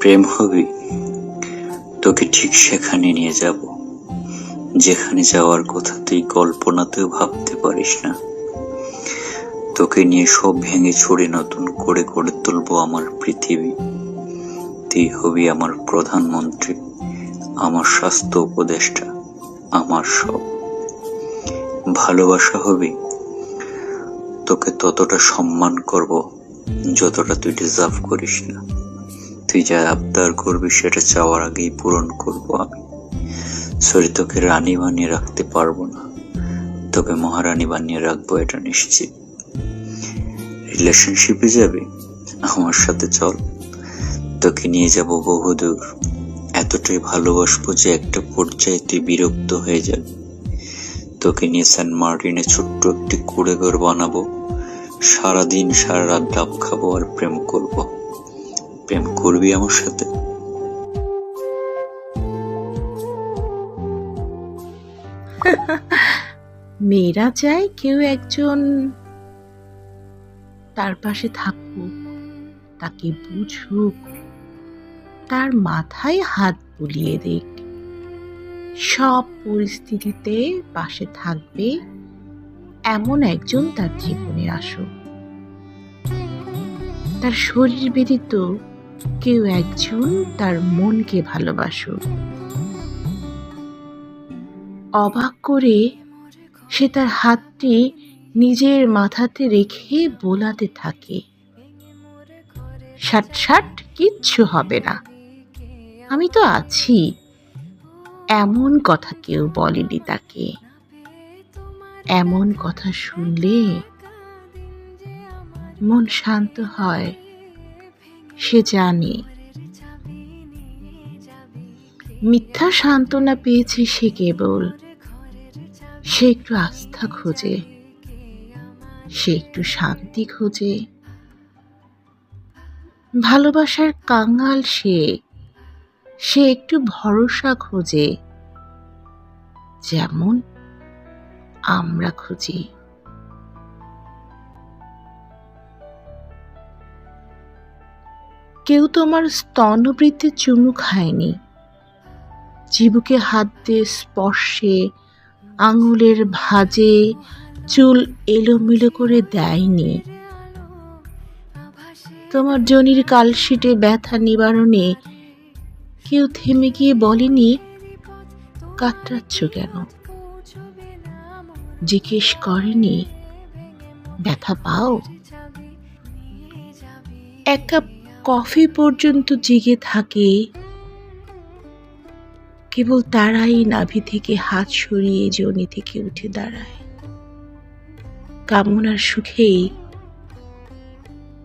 প্রেম হবি, তোকে ঠিক সেখানে নিয়ে যাব যেখানে যাওয়ার কথা তুই কল্পনাতেও ভাবতে পারিস না। তোকে নিয়ে সব ভেঙে ছুড়ে নতুন করে গড়ে তুলবো আমার পৃথিবী। তুই হবি আমার প্রধানমন্ত্রী, আমার স্বাস্থ্য উপদেষ্টা, আমার সব। ভালোবাসা হবি, তোকে ততটা সম্মান করব যতটা তুই ডিজার্ভ করিস না। তুই যা আবদার করবি সেটা চাওয়ার আগেই পূরণ করব আমি। সরি, তোকে রানী বানিয়ে রাখতে পারবো না, তোকে মহারানী বানিয়ে রাখবো, এটা নিশ্চিত। রিলেশনশিপে যাবে, আমার সাথে চল, তোকে নিয়ে যাব বহুদূর। এতটাই ভালোবাসবো যে একটা পর্যায়ে তুই বিরক্ত হয়ে যাবি। তোকে নিয়ে সেন্ট মার্টিনে ছোট্ট একটি কুঁড়েঘর বানাবো, সারাদিন সারা রাত ডাব খাবো আর প্রেম করব। প্রেম করবি আমার সাথে? মেয়েরা চায় কেউ একজন তার পাশে থাকুক, তাকে বুঝুক, তার মাথায় হাত বুলিয়ে দিক, সব পরিস্থিতিতে পাশে থাকবে এমন একজন তার জীবনে আসুক। তার শরীর ব্যতীত কেউ একজন তার মনকে ভালোবাসুক। অবাক করে সে তার হাতটি নিজের মাথাতে রেখে বোলাতে থাকে, ষাট ষাট, কিচ্ছু হবে না, আমি তো আছি। এমন কথা কেউ বলেনি তাকে। এমন কথা শুনলে মন শান্ত হয়। সে জানে মিথ্যা সান্ত্বনা পেয়েছে সে কেবল। সে একটু আস্থা খোঁজে, সে একটু শান্তি খোঁজে। ভালোবাসার কাঙাল সে একটু ভরসা খোঁজে, যেমন আমরা খুঁজি। কেউ তোমার স্তনবৃত্তে চুমু খায়নি, চিবুকে হাত দিয়ে স্পর্শে, আঙুলের ভাঁজে চুল এলোমেলো করে দেয়নি। তোমার যোনির কালশিটে ব্যথা নিবারণে কেউ থেমে গিয়ে বলেনি কাতরাচ্ছ কেন, জিজ্ঞেস করেনি ব্যথা পাও। এক কাপ কফি পর্যন্ত জেগে থাকে, কেবল তারাই নাভি থেকে হাত সরিয়ে যোনি থেকে উঠে দাঁড়ায়। কামনার সুখেই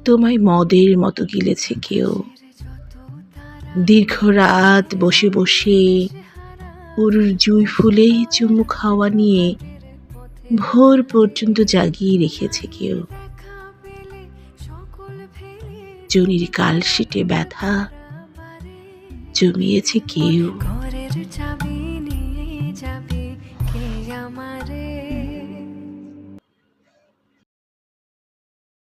তোমায় মদের মতো গিলেছে কেউ। দীর্ঘ রাত বসে বসে উরুর জুই ফুলে চুমু খাওয়া নিয়ে ভোর পর্যন্ত জাগিয়ে রেখেছে কেউ। যোনির কালশিটে ব্যথা জমিয়েছে কেউ।